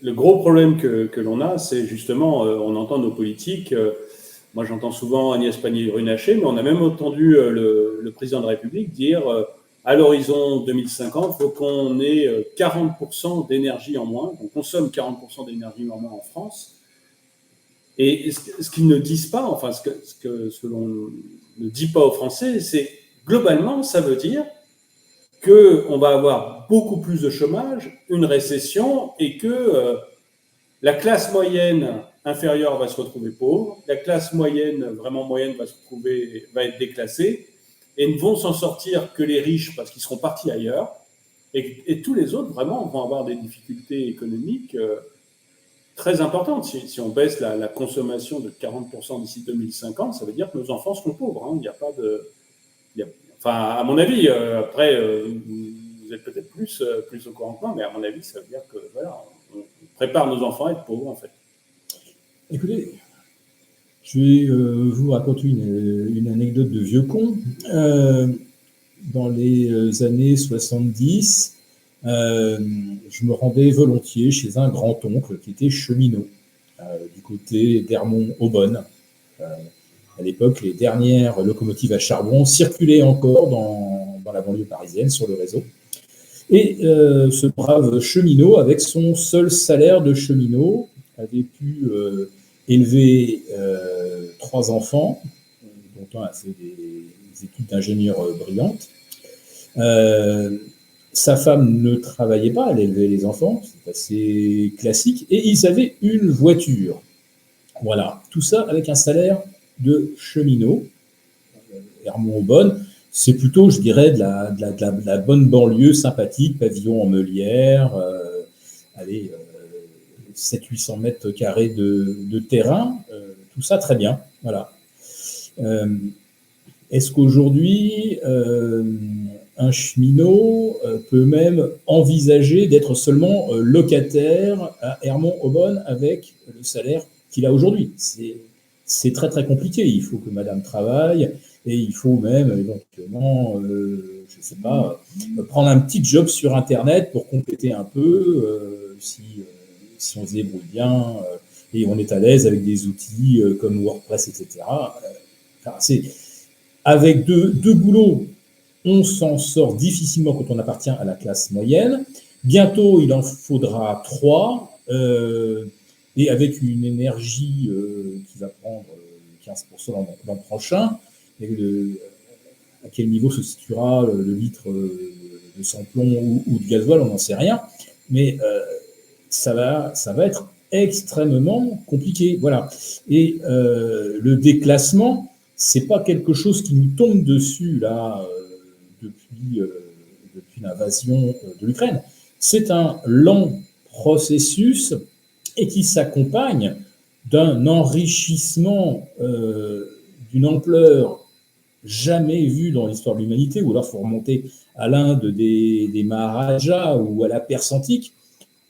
Le gros problème que l'on a, c'est justement, on entend nos politiques, moi j'entends souvent Agnès Pannier-Runacher, mais on a même entendu le président de la République dire à l'horizon 2050, il faut qu'on ait 40% d'énergie en moins, on consomme 40% d'énergie en moins en France. Et ce qu'ils ne disent pas, enfin ce que l'on ne dit pas aux Français, c'est globalement, ça veut dire qu'on va avoir beaucoup plus de chômage, une récession, et que la classe moyenne inférieure va se retrouver pauvre, la classe moyenne, vraiment moyenne, va être déclassée, et ne vont s'en sortir que les riches parce qu'ils seront partis ailleurs, et tous les autres, vraiment, vont avoir des difficultés économiques très importante. Si on baisse la consommation de 40% d'ici 2050, ça veut dire que nos enfants seront pauvres. Il n'y a pas de... Enfin, à mon avis, après, vous êtes peut-être plus au courant que moi, mais à mon avis, ça veut dire que voilà, on prépare nos enfants à être pauvres, en fait. Écoutez, je vais vous raconter une anecdote de vieux con. Dans les années 70, je me rendais volontiers chez un grand-oncle qui était cheminot, du côté d'Hermont-Aubonne. À l'époque, les dernières locomotives à charbon circulaient encore dans la banlieue parisienne sur le réseau. Et ce brave cheminot, avec son seul salaire de cheminot, avait pu élever 3 enfants, dont un a fait des études d'ingénieur brillantes. Sa femme ne travaillait pas, elle élevait les enfants, c'est assez classique, et ils avaient une voiture. Voilà, tout ça avec un salaire de cheminot. Hermont-Aubonne, c'est plutôt, je dirais, de la bonne banlieue sympathique, pavillon en meulière, 700-800 mètres carrés de terrain, tout ça très bien. Voilà. Est-ce qu'aujourd'hui, un cheminot peut même envisager d'être seulement locataire à Hermont-Aubonne avec le salaire qu'il a aujourd'hui? C'est très très compliqué. Il faut que madame travaille et il faut même éventuellement, je ne sais pas, prendre un petit job sur Internet pour compléter un peu si on se débrouille bien et on est à l'aise avec des outils comme WordPress, etc. Avec deux boulots, on s'en sort difficilement quand on appartient à la classe moyenne. Bientôt, il en faudra 3. Et avec une énergie qui va prendre 15% l'an prochain, à quel niveau se situera le litre de sans-plomb ou de gasoil, on n'en sait rien, mais ça va être extrêmement compliqué. Voilà. Et le déclassement, c'est pas quelque chose qui nous tombe dessus là depuis l'invasion de l'Ukraine. C'est un lent processus et qui s'accompagne d'un enrichissement d'une ampleur jamais vue dans l'histoire de l'humanité, ou alors il faut remonter à l'Inde des Maharajas ou à la Perse antique,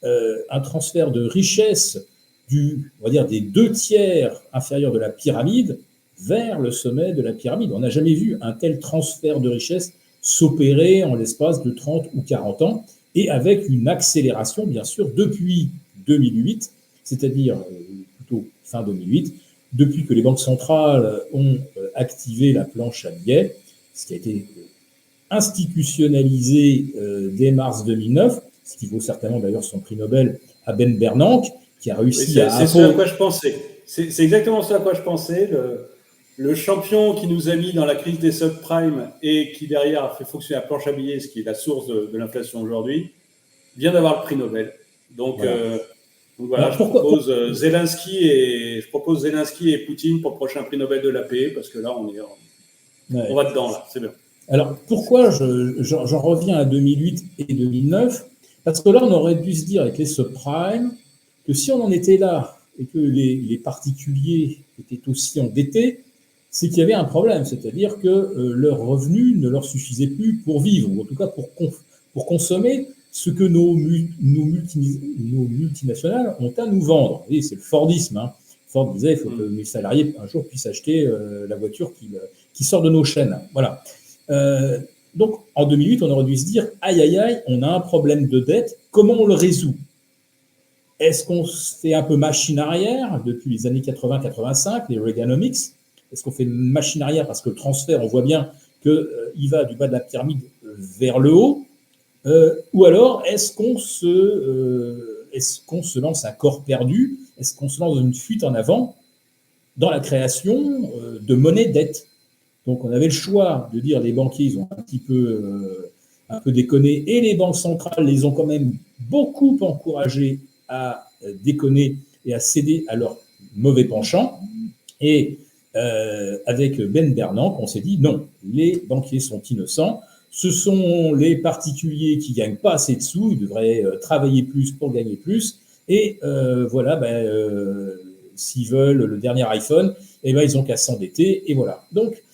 un transfert de richesse on va dire des 2/3 inférieurs de la pyramide vers le sommet de la pyramide. On n'a jamais vu un tel transfert de richesse s'opérer en l'espace de 30 ou 40 ans, et avec une accélération, bien sûr, depuis 2008, c'est-à-dire plutôt fin 2008, depuis que les banques centrales ont activé la planche à billets, ce qui a été institutionnalisé dès mars 2009, ce qui vaut certainement d'ailleurs son prix Nobel à Ben Bernanke, qui a réussi à... C'est ce à quoi je pensais. C'est exactement ce à quoi je pensais. Le champion qui nous a mis dans la crise des subprimes et qui derrière a fait fonctionner la planche à billets, ce qui est la source de l'inflation aujourd'hui, vient d'avoir le prix Nobel. Donc voilà, je propose Zelensky et Poutine pour le prochain prix Nobel de la paix, parce que là, on va dedans, là, c'est bien. Alors, pourquoi j'en reviens à 2008 et 2009? Parce que là, on aurait dû se dire avec les subprimes que si on en était là et que les particuliers étaient aussi endettés, c'est qu'il y avait un problème, c'est-à-dire que leurs revenus ne leur suffisaient plus pour vivre, ou en tout cas pour consommer ce que nos multinationales ont à nous vendre. Et c'est le Fordisme. Hein. Ford disait il faut que mes salariés un jour puissent acheter la voiture qui sort de nos chaînes. Voilà. Donc, en 2008, on aurait dû se dire aïe, aïe, aïe, on a un problème de dette, comment on le résout? Est-ce qu'on fait un peu machine arrière depuis les années 80-85, les Reaganomics? Est-ce qu'on fait machine arrière parce que le transfert, on voit bien qu'il va du bas de la pyramide vers le haut? Ou alors, est-ce qu'on se lance à corps perdu? Est-ce qu'on se lance dans une fuite en avant dans la création de monnaie-dette? Donc, on avait le choix de dire les banquiers, ils ont un peu déconné, et les banques centrales les ont quand même beaucoup encouragés à déconner et à céder à leur mauvais penchant. Et avec Ben Bernanke, on s'est dit non, les banquiers sont innocents, ce sont les particuliers qui ne gagnent pas assez de sous, ils devraient travailler plus pour gagner plus, et voilà, s'ils veulent le dernier iPhone, eh ben, ils n'ont qu'à s'endetter, et voilà. Donc,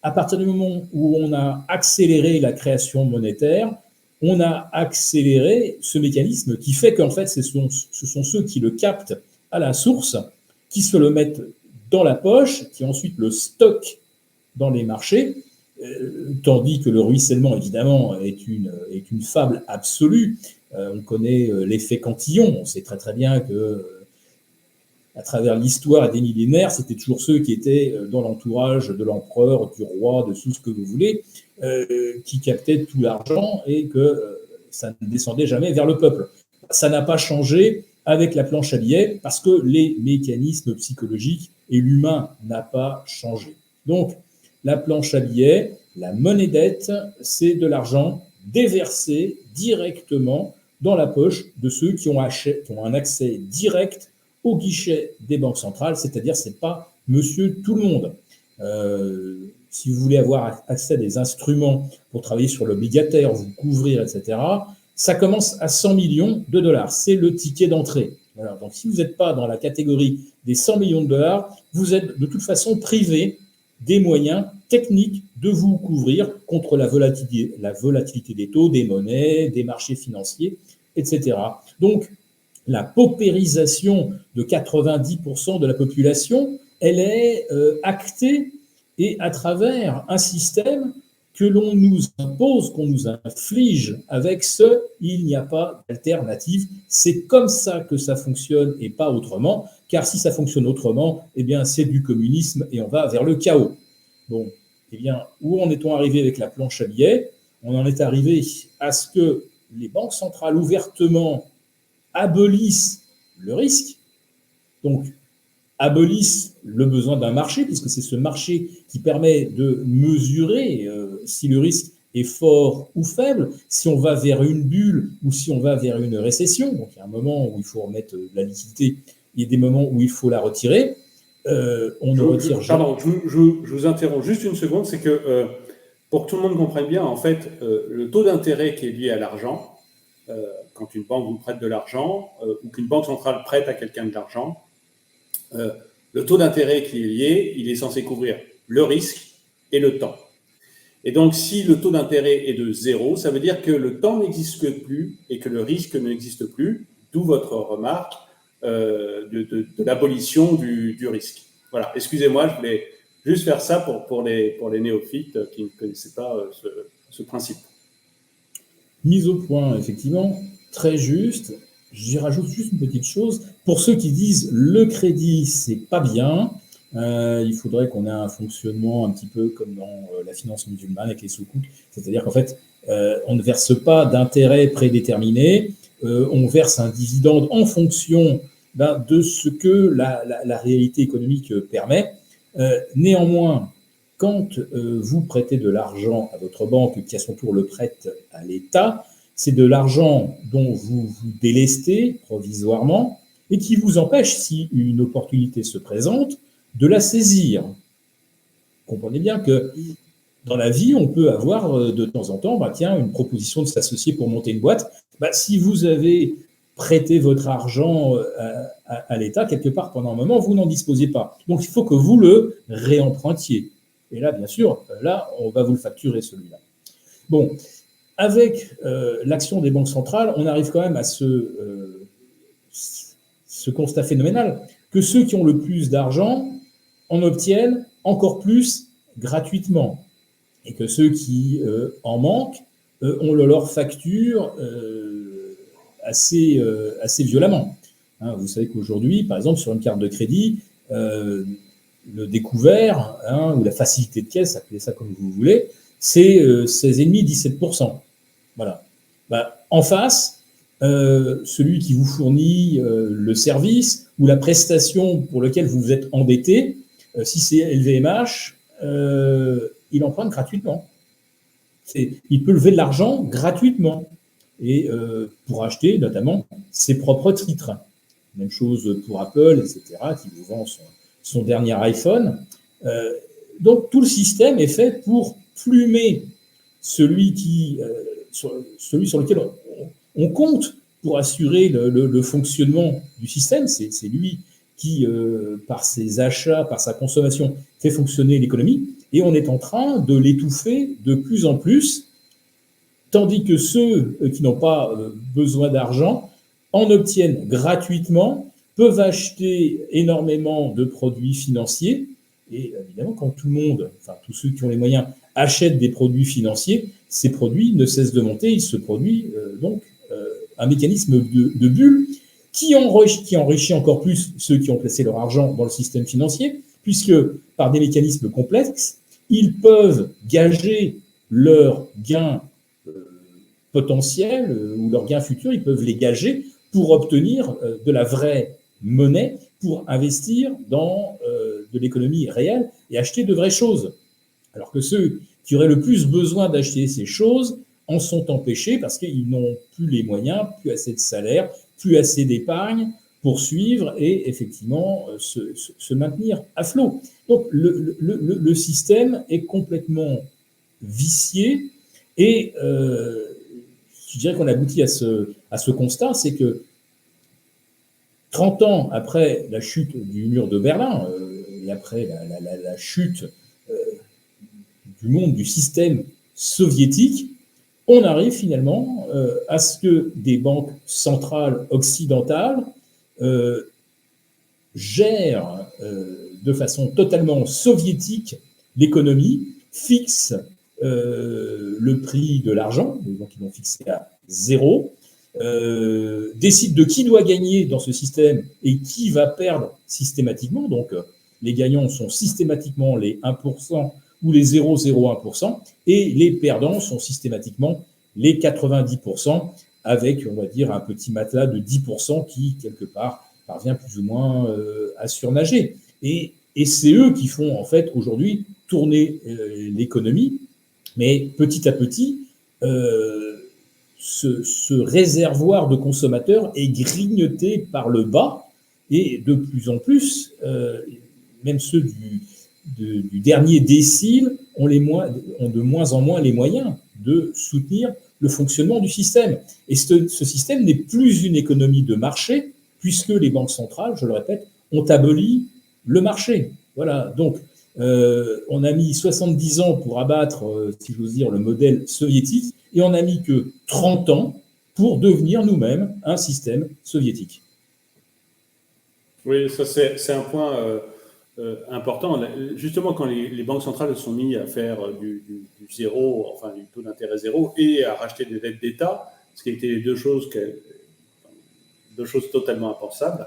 à partir du moment où on a accéléré la création monétaire, on a accéléré ce mécanisme qui fait qu'en fait, ce sont ceux qui le captent à la source, qui se le mettent dans la poche, qui ensuite le stockent dans les marchés, tandis que le ruissellement, évidemment, est une fable absolue. On connaît l'effet Cantillon, on sait très très bien que à travers l'histoire des millénaires, c'était toujours ceux qui étaient dans l'entourage de l'empereur, du roi, de tout ce que vous voulez, qui captaient tout l'argent et que ça ne descendait jamais vers le peuple. Ça n'a pas changé avec la planche à billets parce que les mécanismes psychologiques et l'humain n'a pas changé. Donc, la planche à billets, la monnaie dette, c'est de l'argent déversé directement dans la poche de ceux qui ont un accès direct au guichet des banques centrales, c'est-à-dire c'est pas monsieur tout le monde. Si vous voulez avoir accès à des instruments pour travailler sur l'obligataire, vous couvrir, etc., ça commence à 100 millions de dollars. C'est le ticket d'entrée. Voilà. Donc, si vous n'êtes pas dans la catégorie des 100 millions de dollars, vous êtes de toute façon privé des moyens techniques de vous couvrir contre la volatilité des taux, des monnaies, des marchés financiers, etc. Donc, la paupérisation de 90% de la population, elle est actée et à travers un système que l'on nous impose, qu'on nous inflige avec ce « il n'y a pas d'alternative ». C'est comme ça que ça fonctionne et pas autrement, car si ça fonctionne autrement, eh bien c'est du communisme et on va vers le chaos. Bon, eh bien, où en est-on arrivé avec la planche à billets? On en est arrivé à ce que les banques centrales ouvertement abolissent le risque, donc abolissent le besoin d'un marché, puisque c'est ce marché qui permet de mesurer si le risque est fort ou faible, si on va vers une bulle ou si on va vers une récession. Donc il y a un moment où il faut remettre de la liquidité, il y a des moments où il faut la retirer. On ne retire jamais. Pardon, je vous interromps juste une seconde, c'est que pour que tout le monde comprenne bien, en fait, le taux d'intérêt qui est lié à l'argent, quand une banque vous prête de l'argent ou qu'une banque centrale prête à quelqu'un de l'argent, le taux d'intérêt qui est lié, il est censé couvrir le risque et le temps. Et donc, si le taux d'intérêt est de 0, ça veut dire que le temps n'existe plus et que le risque n'existe plus, d'où votre remarque de l'abolition du risque. Voilà, excusez-moi, je voulais juste faire ça pour les néophytes qui ne connaissaient pas ce principe. Mise au point, effectivement, très juste. J'y rajoute juste une petite chose. Pour ceux qui disent le crédit, c'est pas bien, il faudrait qu'on ait un fonctionnement un petit peu comme dans la finance musulmane avec les soukouk. C'est-à-dire qu'en fait, on ne verse pas d'intérêt prédéterminé, on verse un dividende en fonction de ce que la réalité économique permet. Néanmoins, quand vous prêtez de l'argent à votre banque qui à son tour le prête à l'État, c'est de l'argent dont vous vous délestez provisoirement et qui vous empêche, si une opportunité se présente, de la saisir. Comprenez bien que dans la vie, on peut avoir de temps en temps, une proposition de s'associer pour monter une boîte. Si vous avez prêté votre argent à l'État, quelque part pendant un moment, vous n'en disposez pas. Donc il faut que vous le réempruntiez. Et là, bien sûr, on va vous le facturer celui-là. Bon, avec l'action des banques centrales, on arrive quand même à ce constat phénoménal que ceux qui ont le plus d'argent en obtiennent encore plus gratuitement. Et que ceux qui en manquent, on leur facture assez violemment. Hein, vous savez qu'aujourd'hui, par exemple, sur une carte de crédit, le découvert, hein, ou la facilité de caisse, appelez ça comme vous voulez, c'est 16,5-17%. Voilà. En face, celui qui vous fournit le service ou la prestation pour laquelle vous vous êtes endetté, si c'est LVMH, il emprunte gratuitement. Il peut lever de l'argent gratuitement et pour acheter notamment ses propres titres. Même chose pour Apple, etc., qui vous vend son dernier iPhone. Donc tout le système est fait pour plumer celui sur lequel on compte pour assurer le fonctionnement du système. C'est lui qui, par ses achats, par sa consommation, fait fonctionner l'économie. Et on est en train de l'étouffer de plus en plus, tandis que ceux qui n'ont pas besoin d'argent en obtiennent gratuitement, peuvent acheter énormément de produits financiers. Et évidemment, quand tout le monde, enfin tous ceux qui ont les moyens, achètent des produits financiers, ces produits ne cessent de monter. Il se produit donc un mécanisme de bulle qui enrichit encore plus ceux qui ont placé leur argent dans le système financier, puisque par des mécanismes complexes, ils peuvent gager leurs gains potentiels ou leurs gains futurs, ils peuvent les gager pour obtenir de la vraie monnaie, pour investir dans de l'économie réelle et acheter de vraies choses. Alors que ceux qui auraient le plus besoin d'acheter ces choses en sont empêchés parce qu'ils n'ont plus les moyens, plus assez de salaire, plus assez d'épargne pour suivre et effectivement se maintenir à flot. Donc le système est complètement vicié et je dirais qu'on aboutit à ce constat, c'est que 30 ans après la chute du mur de Berlin et après la chute du monde du système soviétique, on arrive finalement à ce que des banques centrales occidentales gèrent de façon totalement soviétique l'économie, fixent le prix de l'argent, donc ils l'ont fixé à 0, décident de qui doit gagner dans ce système et qui va perdre systématiquement. Donc les gagnants sont systématiquement les 1% ou les 0,01%, et les perdants sont systématiquement les 90%, avec, on va dire, un petit matelas de 10% qui, quelque part, parvient plus ou moins à surnager. Et c'est eux qui font, en fait, aujourd'hui, tourner l'économie, mais petit à petit, ce réservoir de consommateurs est grignoté par le bas, et de plus en plus, même ceux du dernier décile ont de moins en moins les moyens de soutenir le fonctionnement du système. Et ce système n'est plus une économie de marché, puisque les banques centrales, je le répète, ont aboli le marché. Voilà, donc on a mis 70 ans pour abattre, si j'ose dire, le modèle soviétique, et on n'a mis que 30 ans pour devenir nous-mêmes un système soviétique. Oui, ça c'est un point important. Justement, quand les banques centrales se sont mis à faire du zéro, enfin du taux d'intérêt zéro, et à racheter des dettes d'État, ce qui étaient deux choses totalement impensables,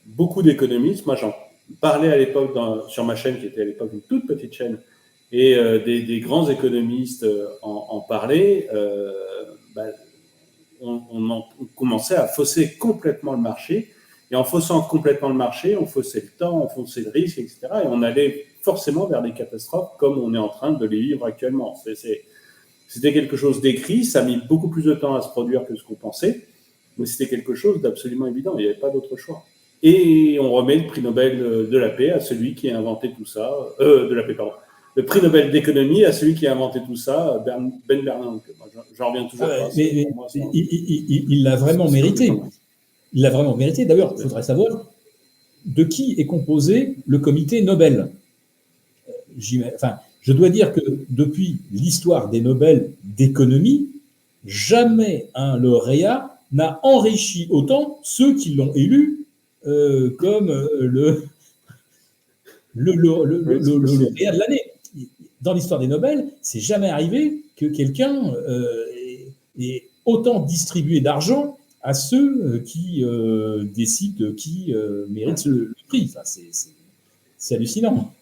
beaucoup d'économistes, moi j'en parlais à l'époque sur ma chaîne, qui était à l'époque une toute petite chaîne, et des grands économistes en parlaient, on commençait à fausser complètement le marché. Et en faussant complètement le marché, on faussait le temps, on faussait le risque, etc. Et on allait forcément vers des catastrophes comme on est en train de les vivre actuellement. C'était quelque chose d'écrit, ça a mis beaucoup plus de temps à se produire que ce qu'on pensait, mais c'était quelque chose d'absolument évident, il n'y avait pas d'autre choix. Et on remet le prix Nobel de la paix à celui qui a inventé tout ça, de la paix, pardon. Le prix Nobel d'économie à celui qui a inventé tout ça, Ben Bernanke. J'en reviens toujours pas. Il l'a vraiment mérité. Il l'a vraiment mérité. D'ailleurs, il faudrait savoir de qui est composé le comité Nobel. Je dois dire que depuis l'histoire des Nobel d'économie, jamais un lauréat n'a enrichi autant ceux qui l'ont élu comme le lauréat de l'année. Dans l'histoire des Nobel, c'est jamais arrivé que quelqu'un ait autant distribué d'argent à ceux qui décident qui mérite le prix. Enfin, c'est hallucinant.